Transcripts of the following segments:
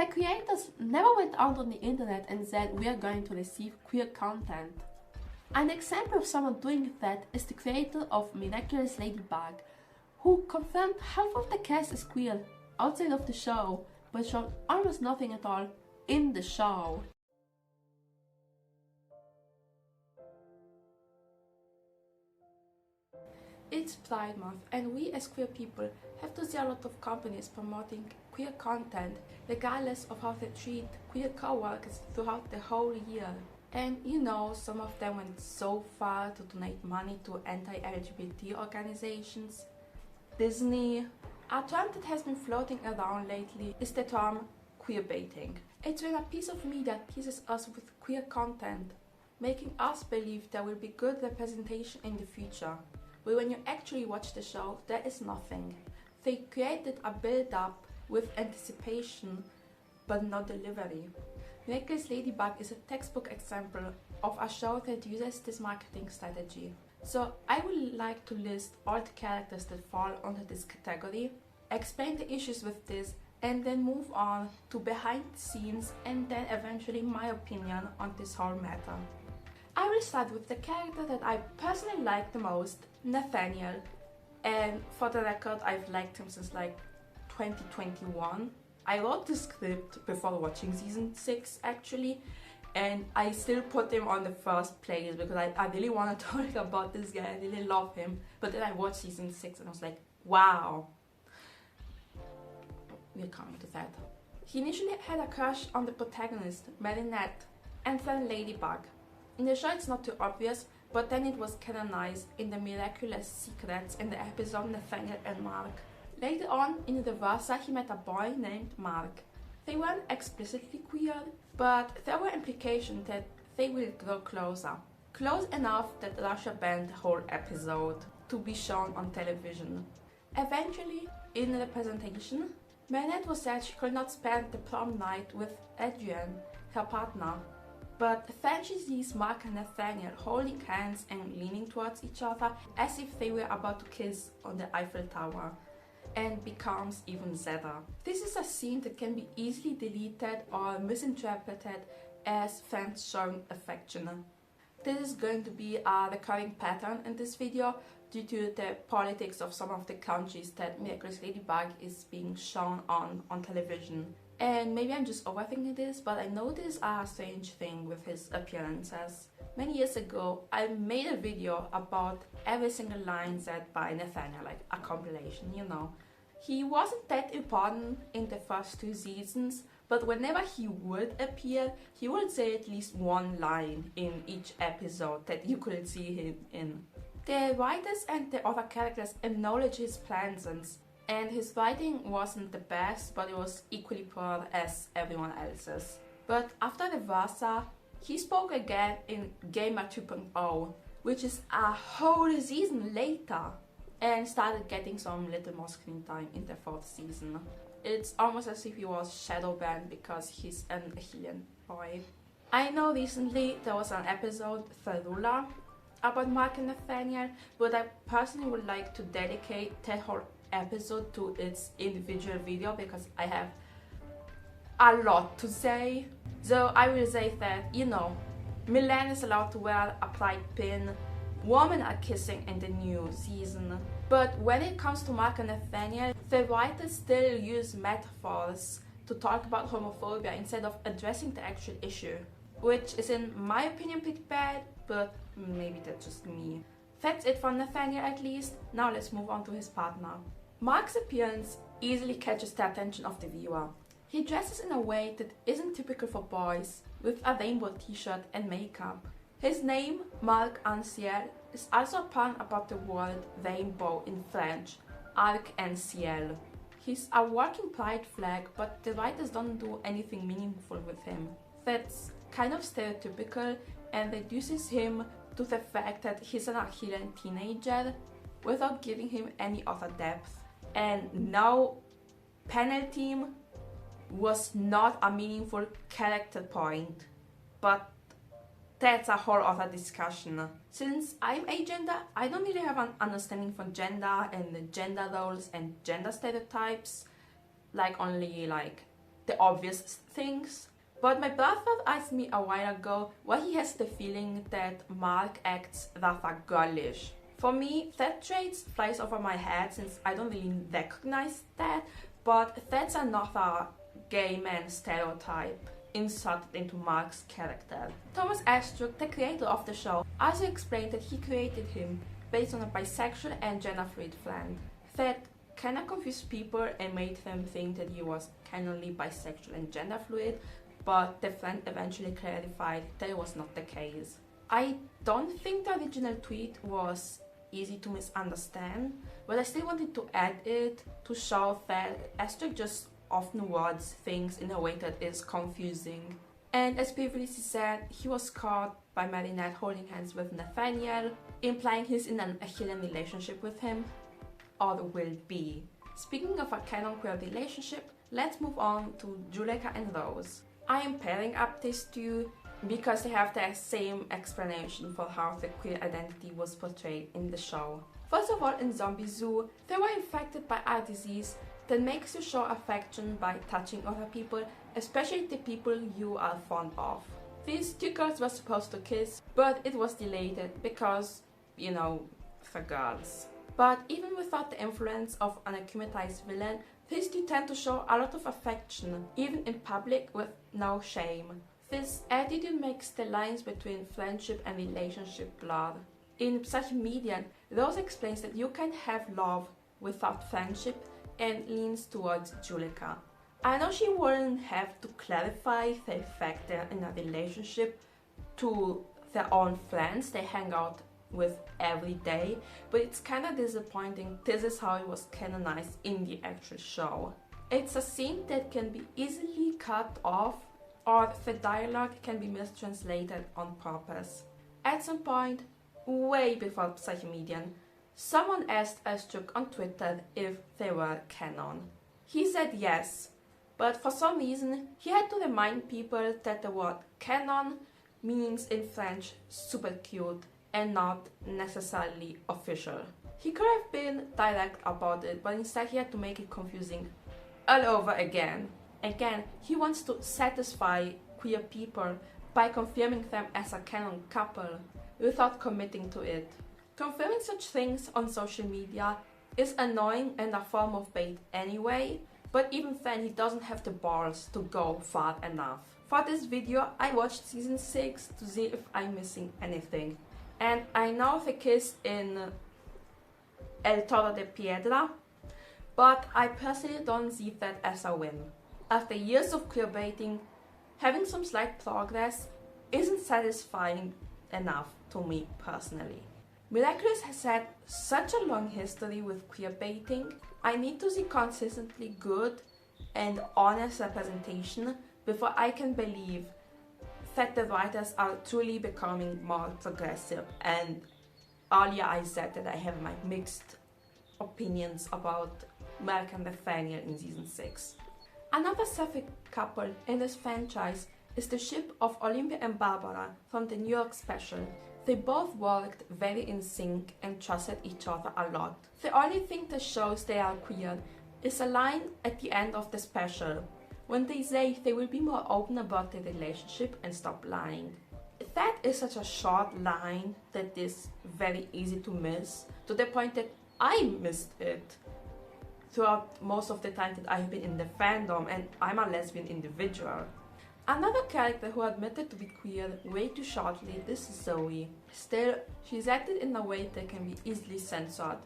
The creators never went out on the internet and said we are going to receive queer content. An example of someone doing that is the creator of Miraculous Ladybug, who confirmed half of the cast is queer outside of the show, but showed almost nothing at all in the show. It's Pride Month, and we as queer people have to see a lot of companies promoting queer content regardless of how they treat queer co-workers throughout the whole year. And you know, some of them went so far to donate money to anti-LGBT organizations. Disney. A term that has been floating around lately is the term queerbaiting. It's when a piece of media teases us with queer content, making us believe there will be good representation in the future. But when you actually watch the show, there is nothing. They created a build-up with anticipation, but no delivery. Miraculous Ladybug is a textbook example of a show that uses this marketing strategy. So I would like to list all the characters that fall under this category, explain the issues with this, and then move on to behind the scenes and then eventually my opinion on this whole matter. I will start with the character that I personally like the most, Nathaniel, and for the record I've liked him since like 2021. I wrote the script before watching season 6 actually, and I still put him on the first place because I really want to talk about this guy. I really love him, but then I watched season 6 and I was like, wow, we're coming to that. He initially had a crush on the protagonist, Marinette, and then Ladybug. In the show it's not too obvious, but then it was canonized in the Miraculous secrets in the episode Nathaniel and Marc. Later on in the Versa he met a boy named Marc. They weren't explicitly queer, but there were implications that they will grow closer. Close enough that Russia banned the whole episode to be shown on television. Eventually, in the presentation, Marinette was said she could not spend the prom night with Adrian, her partner. But then she sees Marc and Nathaniel holding hands and leaning towards each other as if they were about to kiss on the Eiffel Tower, and becomes even sadder. This is a scene that can be easily deleted or misinterpreted as fans showing affection. This is going to be a recurring pattern in this video due to the politics of some of the countries that Miraculous Ladybug is being shown on television. And maybe I'm just overthinking this, but I noticed a strange thing with his appearances. Many years ago, I made a video about every single line said by Nathaniel, like a compilation, you know. He wasn't that important in the first 2 seasons, but whenever he would appear, he would say at least one line in each episode that you could see him in. The writers and the other characters acknowledge his presence, and his writing wasn't the best, but it was equally poor as everyone else's. But after the Versa, he spoke again in Gamer 2.0, which is a whole season later, and started getting some little more screen time in the 4th season. It's almost as if he was shadow banned because he's an Achillean boy. I know recently there was an episode, Ferula, about Marc and Nathaniel, but I personally would like to dedicate that whole episode to its individual video because I have a lot to say. So I will say that, you know, Milan is allowed to wear a pride pin, women are kissing in the new season, but when it comes to Marc and Nathaniel, the writers still use metaphors to talk about homophobia instead of addressing the actual issue, which is in my opinion pretty bad, but maybe that's just me. That's it for Nathaniel at least. Now let's move on to his partner. Marc's appearance easily catches the attention of the viewer. He dresses in a way that isn't typical for boys, with a rainbow t-shirt and makeup. His name, Marc Anciel, is also a pun about the word rainbow in French, Arc-en-Ciel. He's a working pride flag, but the writers don't do anything meaningful with him. That's kind of stereotypical and reduces him to the fact that he's an Achillean teenager without giving him any other depth. And no, panel team was not a meaningful character point, but that's a whole other discussion. Since I'm agender, I don't really have an understanding for gender and gender roles and gender stereotypes, like only like the obvious things. But my brother asked me a while ago why he has the feeling that Marc acts rather girlish. For me, that trait flies over my head since I don't really recognize that, but that's another gay man stereotype inserted into Marc's character. Thomas Astruc, the creator of the show, also explained that he created him based on a bisexual and gender fluid friend. That kinda confused people and made them think that he was canonically bisexual and gender fluid, but the friend eventually clarified that it was not the case. I don't think the original tweet was easy to misunderstand, but I still wanted to add it to show that Astruc just often words things in a way that is confusing. And as previously said, he was caught by Marinette holding hands with Nathaniel, implying he's in an Achillean relationship with him, or will be. Speaking of a canon queer relationship, let's move on to Juleka and Rose. I am pairing up these two because they have the same explanation for how the queer identity was portrayed in the show. First of all, in Zombie Zoo, they were infected by a disease that makes you show affection by touching other people, especially the people you are fond of. These two girls were supposed to kiss, but it was delayed because, you know, for girls. But even without the influence of an acclimatized villain, these two tend to show a lot of affection, even in public with no shame. This attitude makes the lines between friendship and relationship blur. In Psychomedian, Rose explains that you can have love without friendship and leans towards Juleka. I know she wouldn't have to clarify the fact they're in a relationship to their own friends they hang out with every day, but it's kinda disappointing this is how it was canonized in the actual show. It's a scene that can be easily cut off, or the dialogue can be mistranslated on purpose. At some point, way before Psychomedian, someone asked Astruc on Twitter if they were canon. He said yes, but for some reason he had to remind people that the word canon means in French super cute and not necessarily official. He could have been direct about it, but instead he had to make it confusing all over again. Again, he wants to satisfy queer people by confirming them as a canon couple without committing to it. Confirming such things on social media is annoying and a form of bait anyway, but even then he doesn't have the balls to go far enough. For this video I watched season 6 to see if I'm missing anything. And I know the kiss in El Toro de Piedra, but I personally don't see that as a win. After years of queerbaiting, having some slight progress isn't satisfying enough to me personally. Miraculous has had such a long history with queerbaiting. I need to see consistently good and honest representation before I can believe that the writers are truly becoming more progressive. And earlier I said that I have my mixed opinions about Marc and Nathaniel in season 6. Another sapphic couple in this franchise is the ship of Olympia and Barbara from the New York special. They both worked very in sync and trusted each other a lot. The only thing that shows they are queer is a line at the end of the special, when they say they will be more open about their relationship and stop lying. That is such a short line that is very easy to miss, to the point that I missed it throughout most of the time that I've been in the fandom, and I'm a lesbian individual. Another character who admitted to be queer way too shortly is Zoe. Still, she's acted in a way that can be easily censored.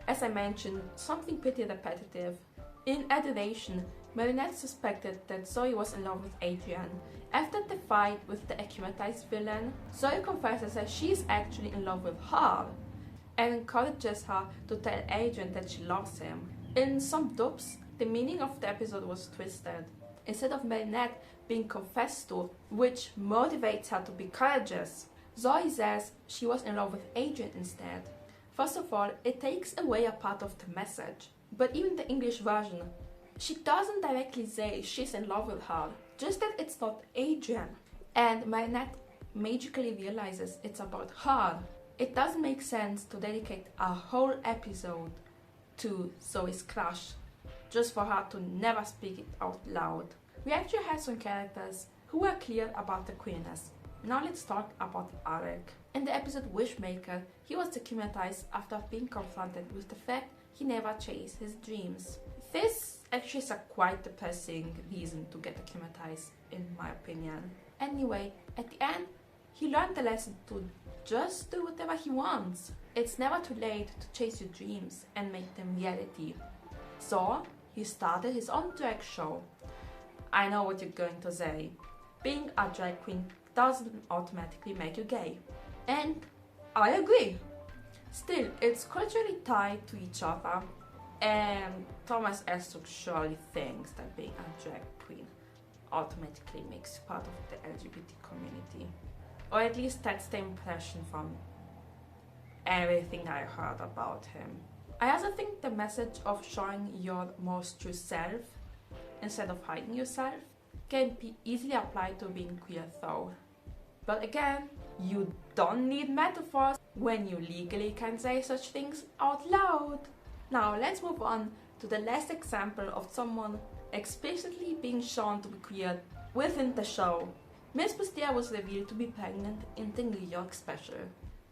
As I mentioned, something pretty repetitive. In Adoration, Marinette suspected that Zoe was in love with Adrian. After the fight with the acclimatized villain, Zoe confesses that she is actually in love with her and encourages her to tell Adrian that she loves him. In some dubs, the meaning of the episode was twisted. Instead of Marinette being confessed to, which motivates her to be courageous, Zoe says she was in love with Adrian instead. First of all, it takes away a part of the message. But even the English version, she doesn't directly say she's in love with her, just that it's not Adrian. And Marinette magically realizes it's about her. It doesn't make sense to dedicate a whole episode to Zoe's crush, just for her to never speak it out loud. We actually had some characters who were clear about the queerness. Now let's talk about Alec. In the episode Wishmaker, he was decumatized after being confronted with the fact he never chased his dreams. This actually is a quite depressing reason to get decumatized, in my opinion. Anyway, at the end, he learned the lesson to just do whatever he wants. It's never too late to chase your dreams and make them reality. So, he started his own drag show. I know what you're going to say. Being a drag queen doesn't automatically make you gay. And I agree. Still, it's culturally tied to each other, and Thomas Estrup surely thinks that being a drag queen automatically makes you part of the LGBT community. Or at least that's the impression from everything I heard about him. I also think the message of showing your most true self instead of hiding yourself can be easily applied to being queer though. But again, you don't need metaphors when you legally can say such things out loud. Now let's move on to the last example of someone explicitly being shown to be queer within the show. Miss Bustier was revealed to be pregnant in the New York special.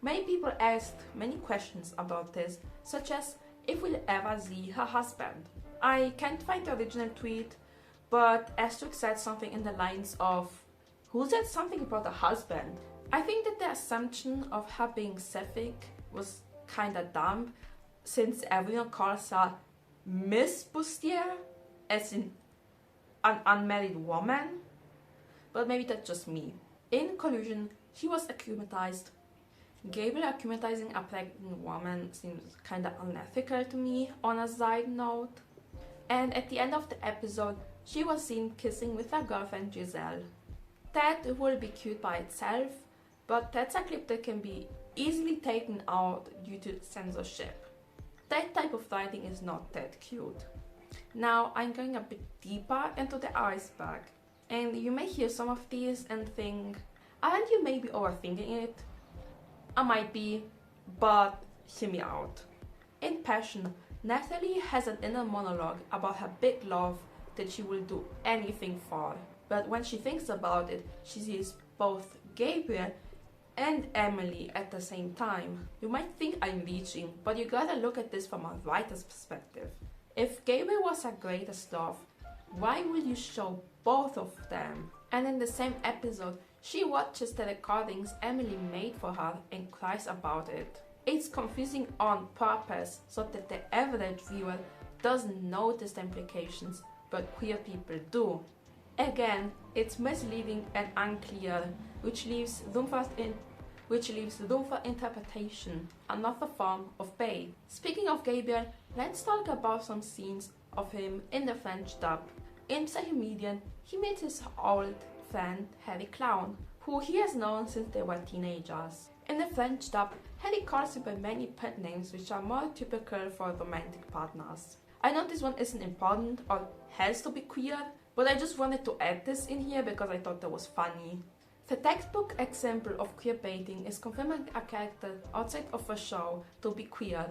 Many people asked many questions about this, such as if we'll ever see her husband. I can't find the original tweet, but Estrup said something in the lines of, "Who said something about a husband?" I think that the assumption of her being sapphic was kinda dumb, since everyone calls her Miss Bustier, as in an unmarried woman. But maybe that's just me. In conclusion, she was akumatized. Gabriel akumatizing a pregnant woman seems kinda unethical to me, on a side note. And at the end of the episode, she was seen kissing with her girlfriend Gisele. That will be cute by itself, but that's a clip that can be easily taken out due to censorship. That type of writing is not that cute. Now I'm going a bit deeper into the iceberg, and you may hear some of these and think, aren't you maybe overthinking it? I might be, but hear me out. In Passion, Nathalie has an inner monologue about her big love that she will do anything for. But when she thinks about it, she sees both Gabriel and Emily at the same time. You might think I'm reaching, but you gotta look at this from a writer's perspective. If Gabriel was her greatest love, why would you show both of them? And in the same episode, she watches the recordings Emily made for her and cries about it. It's confusing on purpose so that the average viewer doesn't notice the implications, but queer people do. Again, it's misleading and unclear, which leaves room for interpretation, another form of bait. Speaking of Gabriel, let's talk about some scenes of him in the French dub. In Psychomedian, he met his old friend Harry Clown, who he has known since they were teenagers. In the French dub, Harry calls him by many pet names which are more typical for romantic partners. I know this one isn't important or has to be queer, but I just wanted to add this in here because I thought that was funny. The textbook example of queerbaiting is confirming a character outside of a show to be queer.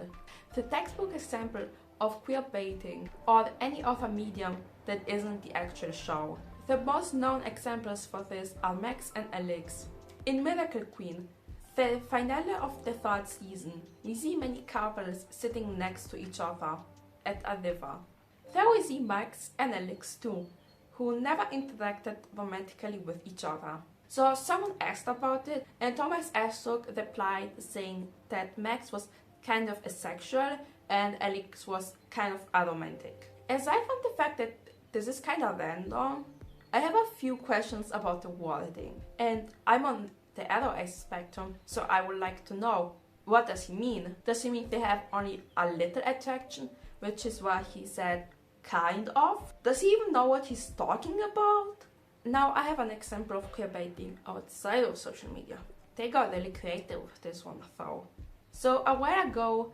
The textbook example of queerbaiting or any other medium that isn't the actual show. The most known examples for this are Max and Alix. In Miracle Queen, the finale of the third season, we see many couples sitting next to each other at a river. There we see Max and Alix too, who never interacted romantically with each other. So someone asked about it, and Thomas Estrup replied saying that Max was kind of asexual and Alix was kind of aromantic. Aside from the fact that this is kind of random, I have a few questions about the wording, and I'm on the other spectrum, so I would like to know, what does he mean? Does he mean they have only a little attraction, which is why he said kind of? Does he even know what he's talking about? Now I have an example of queerbaiting outside of social media. They got really creative with this one though. So a while ago,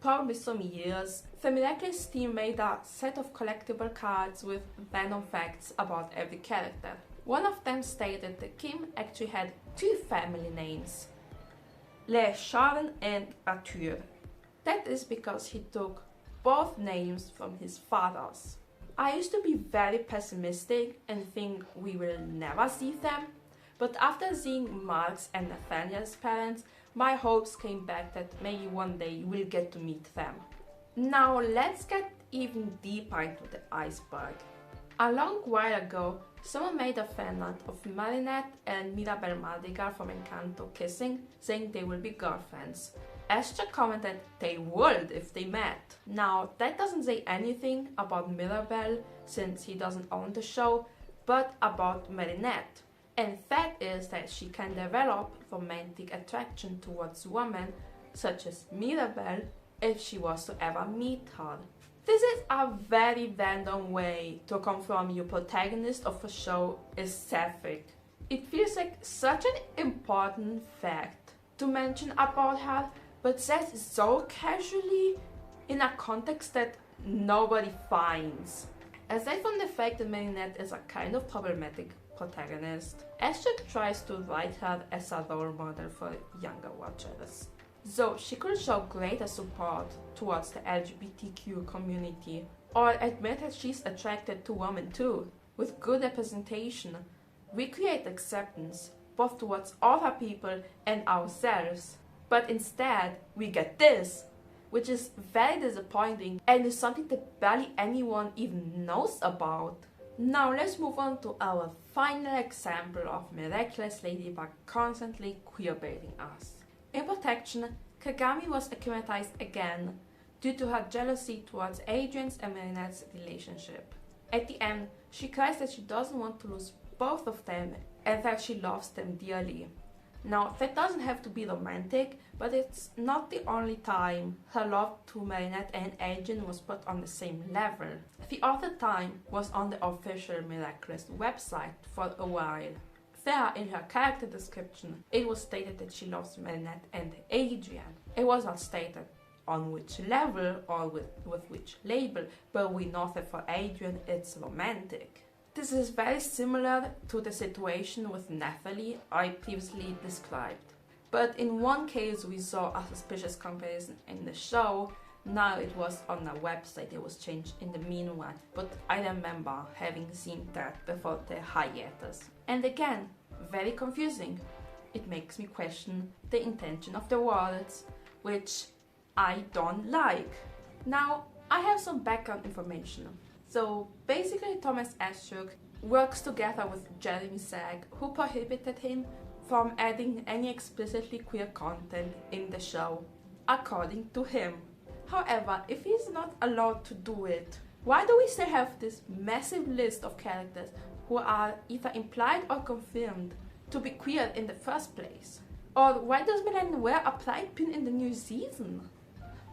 probably some years, the Miraculous team made a set of collectible cards with random facts about every character. One of them stated that Kim actually had two family names, Le Charles and Arthur. That is because he took both names from his fathers. I used to be very pessimistic and think we will never see them, but after seeing Marc's and Nathaniel's parents, my hopes came back that maybe one day we'll get to meet them. Now let's get even deeper into the iceberg. A long while ago, someone made a fan art of Marinette and Mirabel from Encanto kissing, saying they will be girlfriends. Esther commented they would if they met. Now, that doesn't say anything about Mirabel since he doesn't own the show, but about Marinette. And fact is that she can develop romantic attraction towards women such as Mirabel if she was to ever meet her. This is a very random way to confirm your protagonist of a show is sapphic. It feels like such an important fact to mention about her, but said so casually in a context that nobody finds. Aside from the fact that Marinette is a kind of problematic protagonist, Esther tries to write her as a role model for younger watchers. So she could show greater support towards the LGBTQ community, or admit that she's attracted to women too. With good representation, we create acceptance both towards other people and ourselves. But instead, we get this, which is very disappointing and is something that barely anyone even knows about. Now let's move on to our final example of Miraculous Ladybug constantly queerbaiting us. In Protection, Kagami was acclimatized again due to her jealousy towards Adrian's and Marinette's relationship. At the end, she cries that she doesn't want to lose both of them and that she loves them dearly. Now, that doesn't have to be romantic, but it's not the only time her love to Marinette and Adrian was put on the same level. The other time was on the official Miraculous website for a while. There, in her character description, it was stated that she loves Marinette and Adrian. It was not stated on which level or with which label, but we know that for Adrian it's romantic. This is very similar to the situation with Nathalie I previously described. But in one case we saw a suspicious comparison in the show, now it was on a website, it was changed in the meanwhile, but I remember having seen that before the hiatus. And again, very confusing. It makes me question the intention of the words, which I don't like. Now, I have some background information. So basically Thomas Astruc works together with Jeremy Zag, who prohibited him from adding any explicitly queer content in the show, according to him. However, if he's not allowed to do it, why do we still have this massive list of characters who are either implied or confirmed to be queer in the first place? Or why does Milan wear a pride pin in the new season?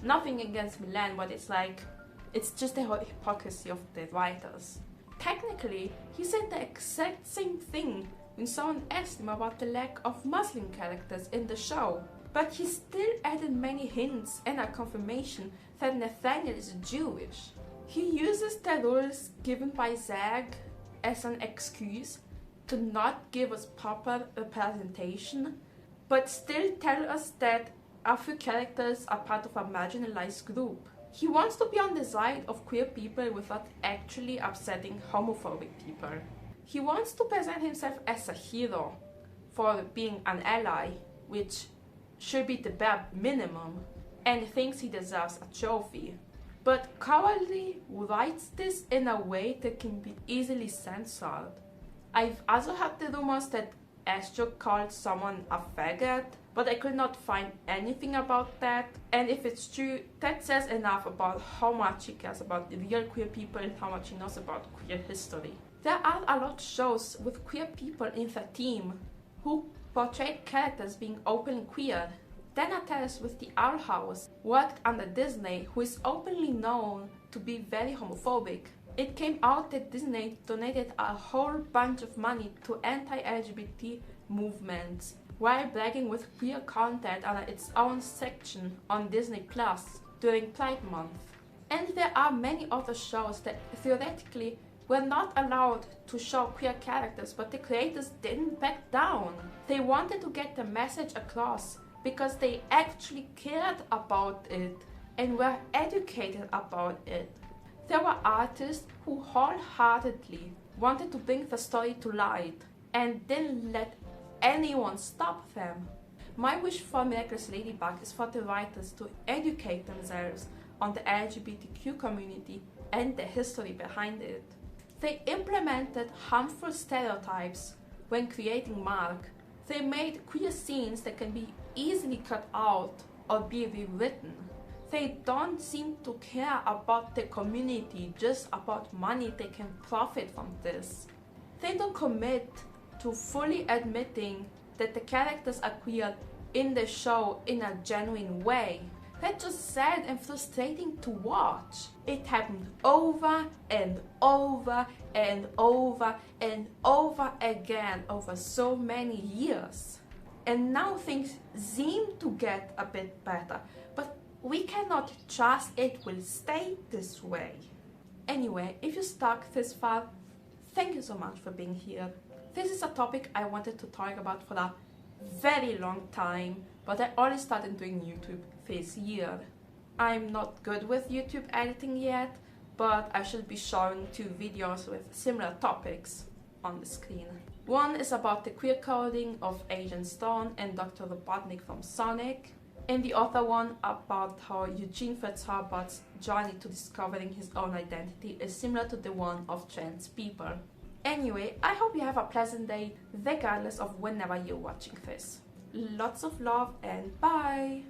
Nothing against Milan, but it's just the whole hypocrisy of the writers. Technically, he said the exact same thing when someone asked him about the lack of Muslim characters in the show. But he still added many hints and a confirmation that Nathaniel is Jewish. He uses the rules given by Zag as an excuse to not give us proper representation, but still tell us that our few characters are part of a marginalized group. He wants to be on the side of queer people without actually upsetting homophobic people. He wants to present himself as a hero for being an ally, which should be the bare minimum, and thinks he deserves a trophy. But cowardly writes this in a way that can be easily censored. I've also heard the rumors that Astruc called someone a faggot, but I could not find anything about that. And if it's true, that says enough about how much he cares about the real queer people and how much he knows about queer history. There are a lot of shows with queer people in the team who portrayed characters being openly queer. Denates with the Owl House worked under Disney, who is openly known to be very homophobic. It came out that Disney donated a whole bunch of money to anti-LGBT movements, while bragging with queer content under its own section on Disney Plus during Pride Month. And there are many other shows that theoretically were not allowed to show queer characters, but the creators didn't back down. They wanted to get the message across because they actually cared about it and were educated about it. There were artists who wholeheartedly wanted to bring the story to light and didn't let anyone stop them. My wish for Miraculous Ladybug is for the writers to educate themselves on the LGBTQ community and the history behind it. They implemented harmful stereotypes when creating Marc. They made queer scenes that can be easily cut out or be rewritten. They don't seem to care about the community, just about money they can profit from this. They don't commit to fully admitting that the characters are queer in the show in a genuine way. That's just sad and frustrating to watch. It happened over and over and over and over again over so many years. And now things seem to get a bit better, but we cannot trust it will stay this way. Anyway, if you stuck this far, thank you so much for being here. This is a topic I wanted to talk about for a very long time, but I only started doing YouTube this year. I'm not good with YouTube editing yet, but I should be showing 2 videos with similar topics on the screen. One is about the queer coding of Agent Stone and Dr. Robotnik from Sonic, and the other one about how Eugene Fitzherbert's journey to discovering his own identity is similar to the one of trans people. Anyway, I hope you have a pleasant day regardless of whenever you're watching this. Lots of love and bye!